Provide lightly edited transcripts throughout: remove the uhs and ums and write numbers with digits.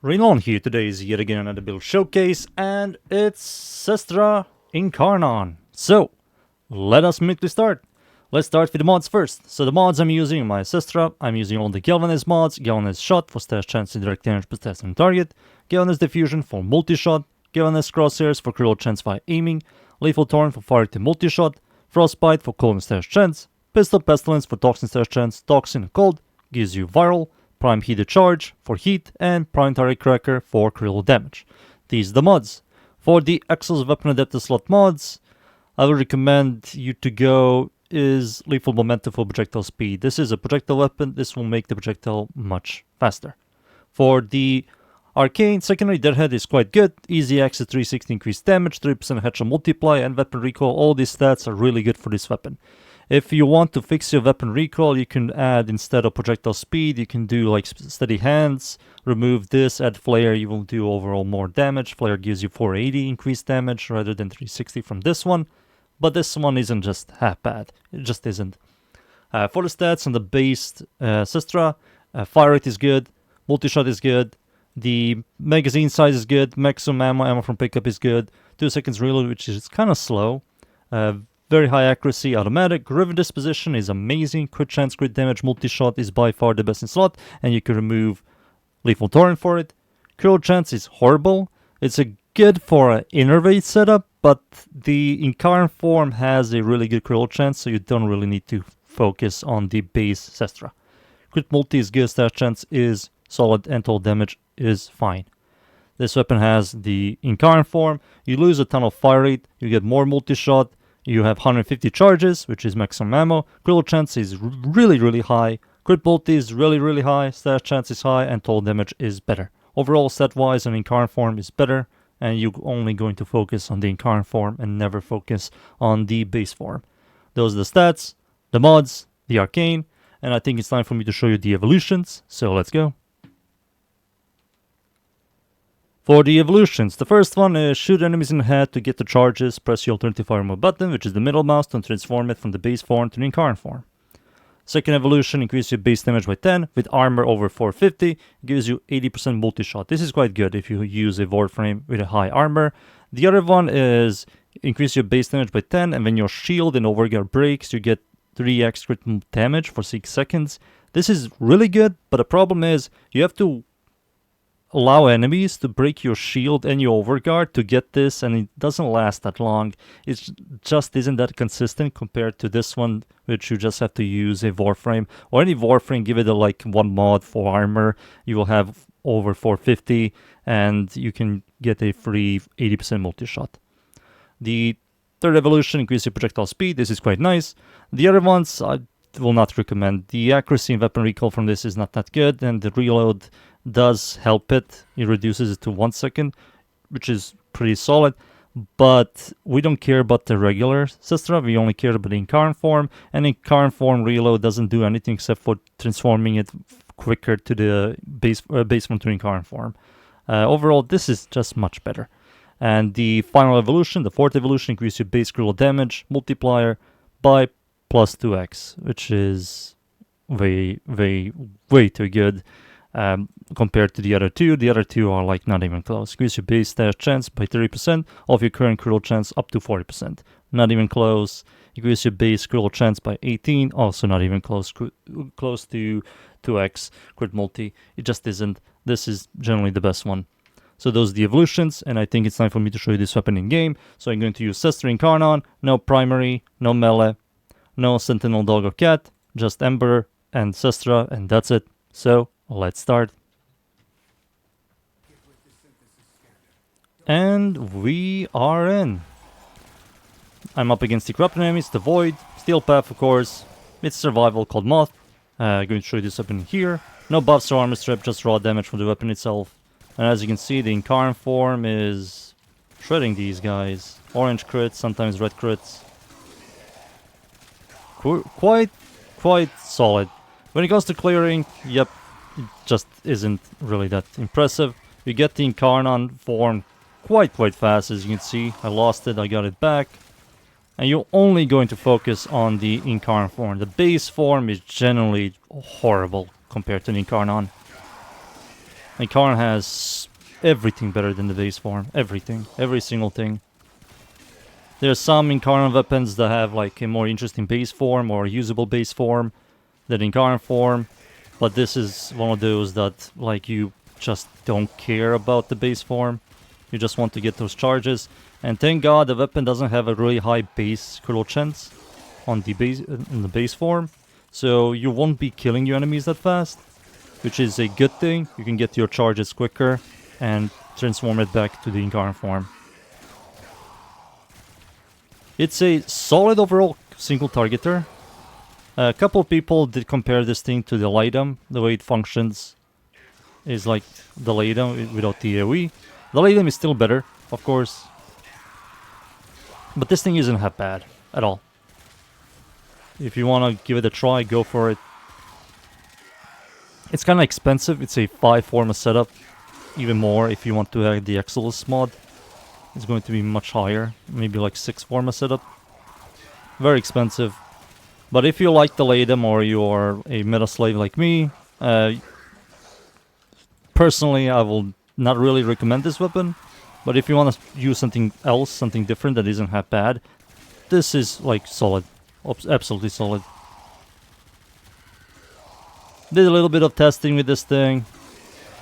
Rainollon here. Today is yet again another build showcase, and it's Cestra Incarnon. So, let us immediately start. Let's start with the mods first. So the mods I'm using in my Cestra, I'm using all the Galvanize mods. Galvanize Shot for stash chance to direct damage per stash on target, Galvanize Diffusion for multi-shot, Galvanize Crosshairs for critical chance via aiming, Lethal Torrent for fire to multi-shot, Frostbite for cold and stash chance, Pistol Pestilence for toxin stash chance, toxin and cold, gives you viral, Prime Heated Charge for heat, and Prime Target Cracker for critical damage. These are the mods. For the Exos Weapon Adapter slot mods, I would recommend you to go is Lethal Momentum for projectile speed. This is a projectile weapon. This will make the projectile much faster. For the Arcane, secondary Deadhead is quite good. Easy access, 360 increased damage, 3% headshot multiply, and weapon recoil. All these stats are really good for this weapon. If you want to fix your weapon recoil, you can add, instead of projectile speed, you can do like steady hands, remove this, add flare, you will do overall more damage. Flare gives you 480 increased damage rather than 360 from this one. But this one isn't just half bad. It just isn't. For the stats on the base Cestra, fire rate is good, multi-shot is good, the magazine size is good, maximum ammo from pickup is good, 2 seconds reload, which is kind of slow, very high accuracy, automatic, Riven Disposition is amazing, crit chance, crit damage, multi-shot is by far the best in slot, and you can remove Lethal Torrent for it. Critical chance is horrible, it's a good for an innervate setup, but the Incarn form has a really good critical chance, so you don't really need to focus on the base Cestra. Crit multi is good, stash chance is solid, and total damage is fine. This weapon has the Incarn form, you lose a ton of fire rate, you get more multi-shot, you have 150 charges, which is maximum ammo, critical chance is really high, crit multi is really high, stash chance is high, and total damage is better. Overall, stat-wise, an Incarn form is better, and you're only going to focus on the Incarn form and never focus on the base form. Those are the stats, the mods, the Arcane, and I think it's time for me to show you the evolutions, so let's go. For the evolutions, the first one is shoot enemies in the head to get the charges, press the alternative fire mode button, which is the middle mouse, to transform it from the base form to the Incarn form. Second evolution, increase your base damage by 10, with armor over 450, gives you 80% multi-shot. This is quite good if you use a Warframe with a high armor. The other one is increase your base damage by 10, and when your shield and overguard breaks, you get 3x crit damage for 6 seconds. This is really good, but the problem is you have to allow enemies to break your shield and your overguard to get this, and it doesn't last that long. It just isn't that consistent compared to this one, which you just have to use a Warframe. Or any Warframe, give it a like one mod for armor, you will have over 450, and you can get a free 80% multi-shot. The third evolution, increase your projectile speed. This is quite nice. The other ones, I will not recommend. The accuracy and weapon recoil from this is not that good, and the reload does help it. It reduces it to 1 second, which is pretty solid, but we don't care about the regular Cestra, we only care about the Incarn form, and Incarn form reload doesn't do anything except for transforming it quicker to the base form to Incarn form. Overall, this is just much better. And the final evolution, the fourth evolution, increase your base critical damage multiplier by plus 2x, which is way too good. Compared to the other two. The other two are like not even close. Increase your base stash chance by 30% of your current critical chance up to 40%. Not even close. Increase your base critical chance by 18, also not even close. Close to 2x crit multi. It just isn't. This is generally the best one. So those are the evolutions, and I think it's time for me to show you this weapon in game. So I'm going to use Cestra Incarnon, no primary, no melee, no sentinel dog or cat, just Ember and Cestra, and that's it. So let's start. And we are in. I'm up against the corrupted enemies, the Void, Steel Path of course, it's survival called Moth. Going to show you this weapon here. No buffs or armor strip, just raw damage from the weapon itself. And as you can see, the Incarn form is shredding these guys. Orange crits, sometimes red crits. Quite solid. When it comes to clearing, yep, it just isn't really that impressive. You get the Incarnon form quite fast, as you can see. I lost it, I got it back. And you're only going to focus on the Incarn form. The base form is generally horrible compared to the Incarnon. Incarnon has everything better than the base form. Everything. Every single thing. There are some Incarnon weapons that have like a more interesting base form or usable base form than Incarnon form. But this is one of those that like you just don't care about the base form. You just want to get those charges. And thank God the weapon doesn't have a really high base critical chance on the base in the base form. So you won't be killing your enemies that fast, which is a good thing. You can get your charges quicker and transform it back to the Incarnon form. It's a solid overall single targeter. A couple of people did compare this thing to the Laidam. The way it functions is like the Laidam without the AoE. The Laidam is still better, of course. But this thing isn't that bad at all. If you want to give it a try, go for it. It's kind of expensive. It's a 5 forma setup. Even more if you want to add the Exilus mod. It's going to be much higher. Maybe like 6 forma setup. Very expensive. But if you like the Laidam or you're a meta slave like me, personally I will not really recommend this weapon. But if you want to use something else, something different that isn't that bad, this is like solid. Absolutely solid. Did a little bit of testing with this thing.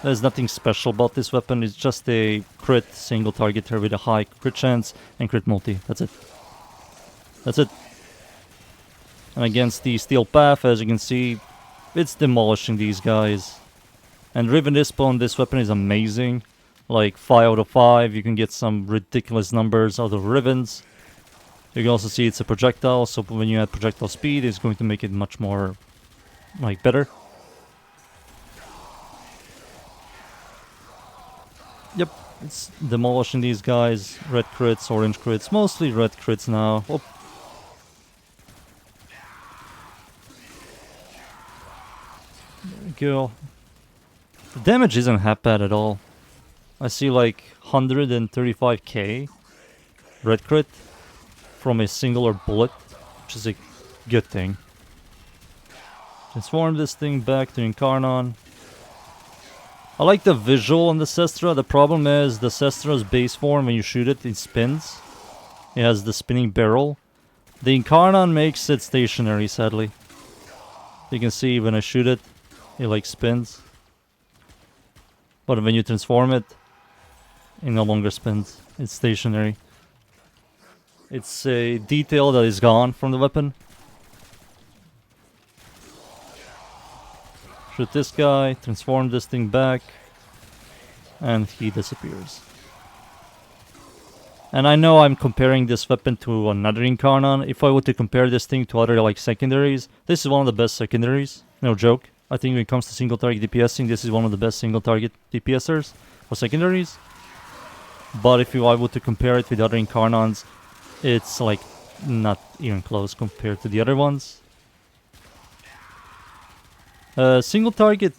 There's nothing special about this weapon. It's just a crit single targeter with a high crit chance and crit multi. That's it. That's it. And against the Steel Path, as you can see, it's demolishing these guys. And Riven Dispo on this weapon is amazing. Like 5 out of 5. You can get some ridiculous numbers out of Rivens. You can also see it's a projectile, so when you add projectile speed, it's going to make it much more, like, better. Yep, it's demolishing these guys. Red crits, orange crits, mostly red crits now. Oh. There we go. The damage isn't that bad at all. I see like 135k red crit from a singular bullet, which is a good thing. Transform this thing back to Incarnon. I like the visual on the Cestra. The problem is the Cestra's base form, when you shoot it, it spins. It has the spinning barrel. The Incarnon makes it stationary, sadly. You can see when I shoot it, it like spins. But when you transform it, it no longer spins. It's stationary. It's a detail that is gone from the weapon. Shoot this guy, transform this thing back, and he disappears. And I know I'm comparing this weapon to another Incarnon. If I were to compare this thing to other like secondaries, this is one of the best secondaries. No joke. I think when it comes to single target DPSing, this is one of the best single target DPSers for secondaries. But if I were to compare it with other Incarnons, it's like not even close compared to the other ones. Single target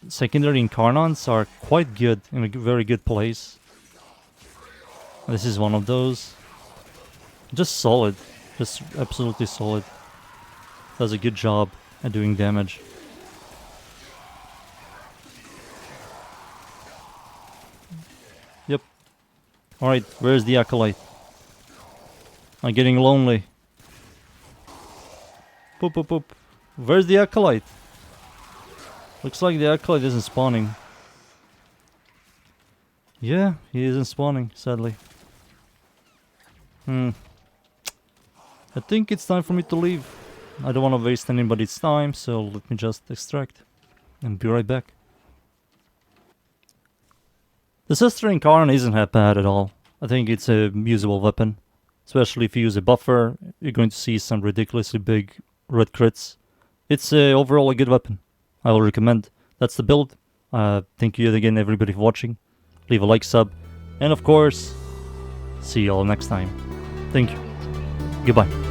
secondary Incarnons are quite good, in a very good place. This is one of those. Just solid. Just absolutely solid. Does a good job at doing damage. Yep. Alright, where's the Acolyte? I'm getting lonely. Poop, poop, poop. Where's the Acolyte? Looks like the Acolyte isn't spawning. Yeah, he isn't spawning, sadly. I think it's time for me to leave. I don't want to waste anybody's time, so let me just extract. And be right back. The Cestra Incarnon isn't that bad at all. I think it's a usable weapon. Especially if you use a buffer, you're going to see some ridiculously big red crits. It's overall a good weapon. I will recommend. That's the build. Thank you again everybody for watching. Leave a like, sub, and of course, see you all next time. Thank you. Goodbye.